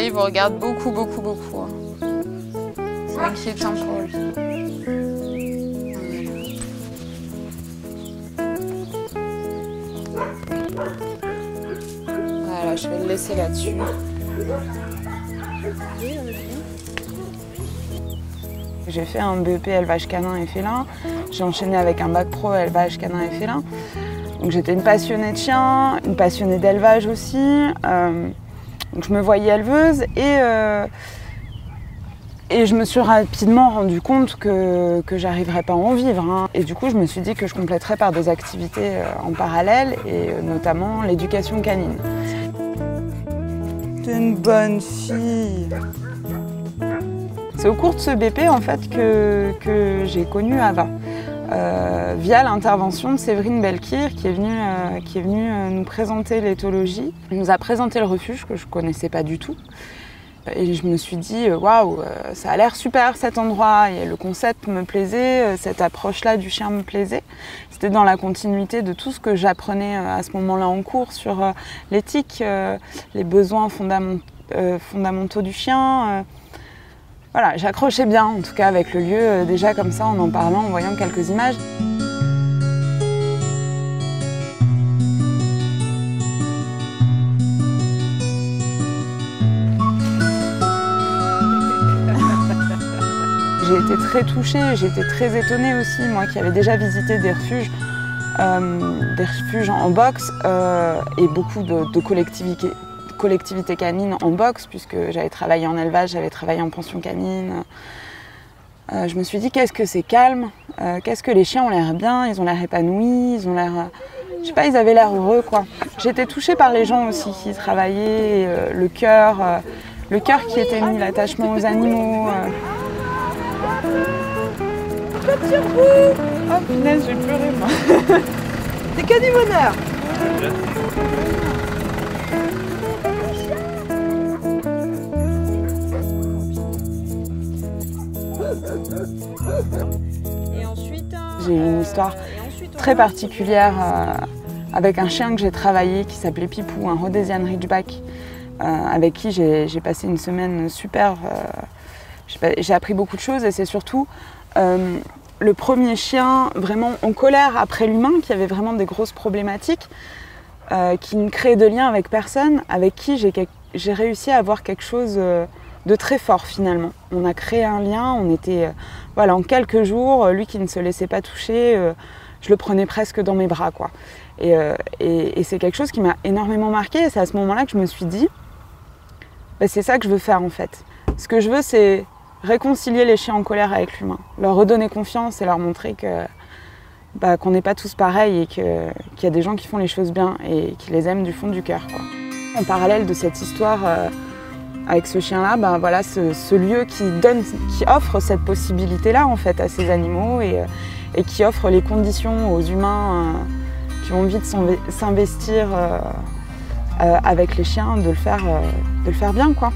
il vous regarde beaucoup, beaucoup, beaucoup. Hein. C'est inquiétant pour lui. Voilà, je vais le laisser là-dessus. J'ai fait un BEP élevage canin et félin. J'ai enchaîné avec un bac pro élevage canin et félin. Donc j'étais une passionnée de chiens, une passionnée d'élevage aussi. Donc je me voyais éleveuse et je me suis rapidement rendu compte que j'arriverais pas à en vivre. Hein. Et du coup, je me suis dit que je compléterais par des activités en parallèle et notamment l'éducation canine. T'es une bonne fille. C'est au cours de ce BP en fait que j'ai connu Ava. Via l'intervention de Séverine Belkir qui est venue nous présenter l'éthologie. Elle nous a présenté le refuge que je ne connaissais pas du tout. Et je me suis dit, waouh, ça a l'air super cet endroit. Et le concept me plaisait, cette approche-là du chien me plaisait. C'était dans la continuité de tout ce que j'apprenais à ce moment-là en cours sur l'éthique, les besoins fondamentaux du chien. Voilà, j'accrochais bien, en tout cas avec le lieu, déjà comme ça, en parlant, en voyant quelques images. J'ai été très touchée, j'ai été très étonnée aussi, moi qui avais déjà visité des refuges en box et beaucoup de collectivités canines en box, puisque j'avais travaillé en élevage, j'avais travaillé en pension canine. Je me suis dit, qu'est-ce que c'est calme, qu'est-ce que les chiens ont l'air bien, ils ont l'air épanouis, ils ont l'air... je sais pas, ils avaient l'air heureux, quoi. J'ai été touchée par les gens aussi qui travaillaient, le cœur qui était mis, l'attachement aux animaux. Petit roux. Oh punaise, j'ai pleuré, moi. C'est que du bonheur. J'ai eu une histoire très particulière avec un chien que j'ai travaillé qui s'appelait Pipou, un Rhodesian Ridgeback, avec qui j'ai passé une semaine super. J'ai appris beaucoup de choses et c'est surtout le premier chien vraiment en colère après l'humain, qui avait vraiment des grosses problématiques, qui ne créait de lien avec personne, avec qui j'ai réussi à avoir quelque chose de très fort finalement. On a créé un lien, on était voilà, en quelques jours, lui qui ne se laissait pas toucher, je le prenais presque dans mes bras, quoi. Et c'est quelque chose qui m'a énormément marqué et c'est à ce moment-là que je me suis dit, bah, c'est ça que je veux faire en fait. Ce que je veux, c'est réconcilier les chiens en colère avec l'humain, leur redonner confiance et leur montrer qu'on n'est pas tous pareils et qu'il y a des gens qui font les choses bien et qui les aiment du fond du cœur, quoi. En parallèle de cette histoire avec ce chien-là, ben voilà, ce lieu qui offre cette possibilité-là en fait à ces animaux et qui offre les conditions aux humains qui ont envie de s'investir avec les chiens, de le faire bien, quoi.